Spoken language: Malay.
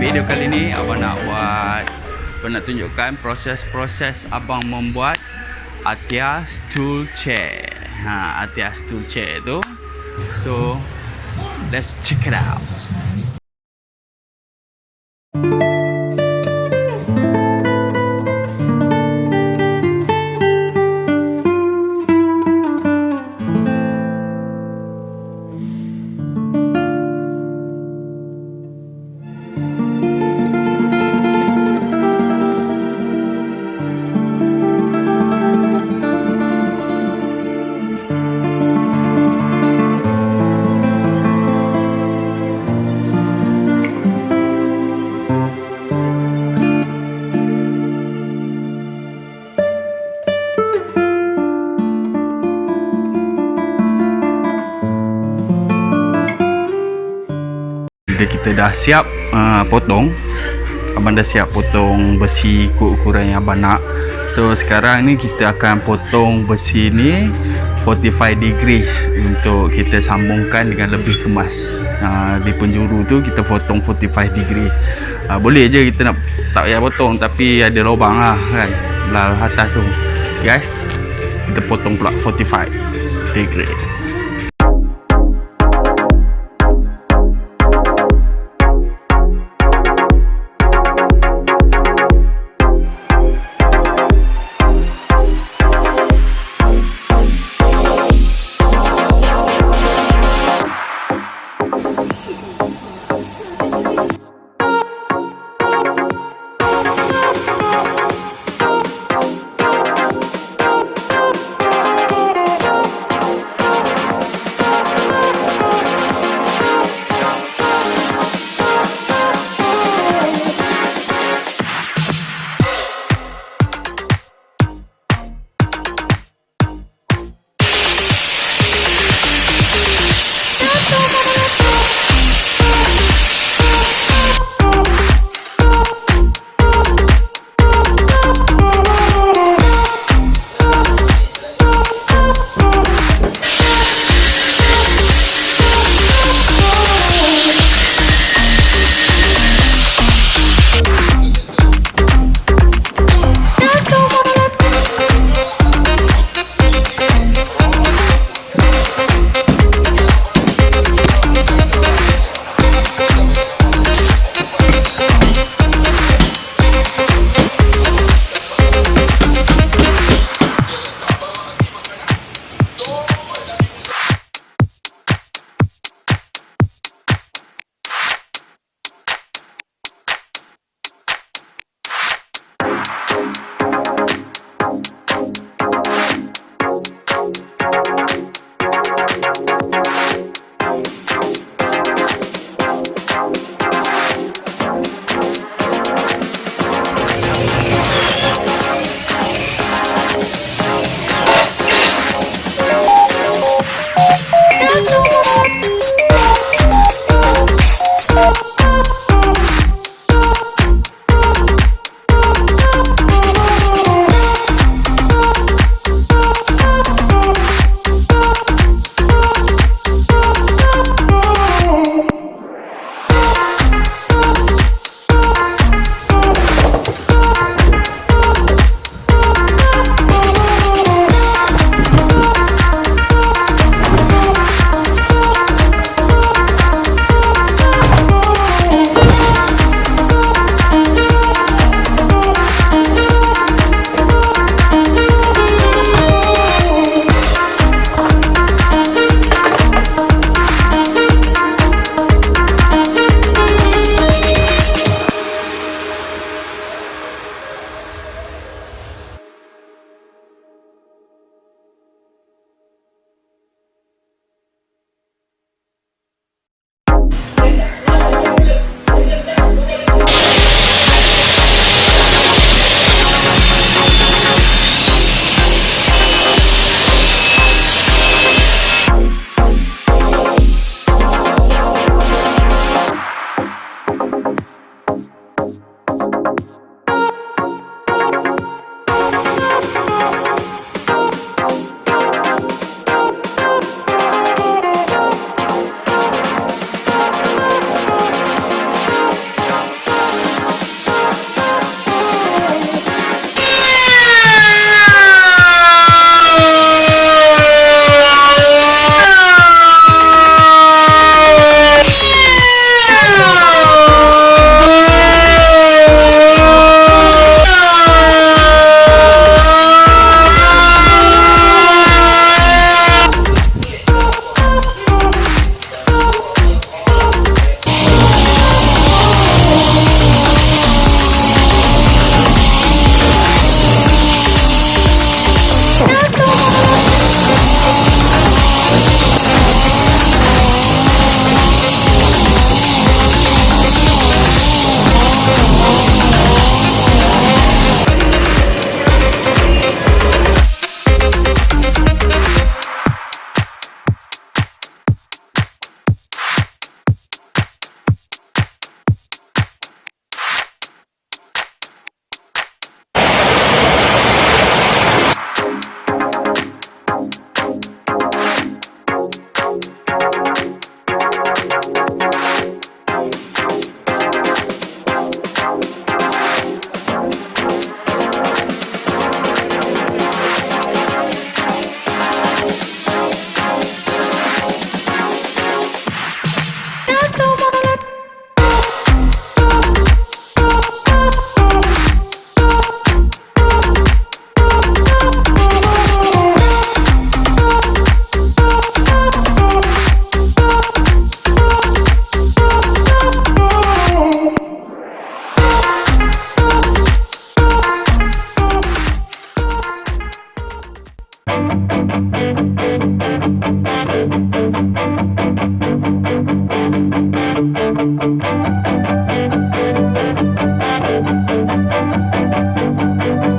Video kali ni abang nak tunjukkan proses abang membuat Athiya stool chair. Athiya stool chair tu. So let's check it out. Kita dah siap potong. Abang dah siap potong besi ikut ukuran yang abang nak. So sekarang ni kita akan potong besi ni 45 degrees untuk kita sambungkan dengan lebih kemas. Di penjuru tu kita potong 45 degree. Boleh je kita nak tak payah potong, tapi ada lubang lah kan belah atas tu. Guys, kita potong pula 45 degree.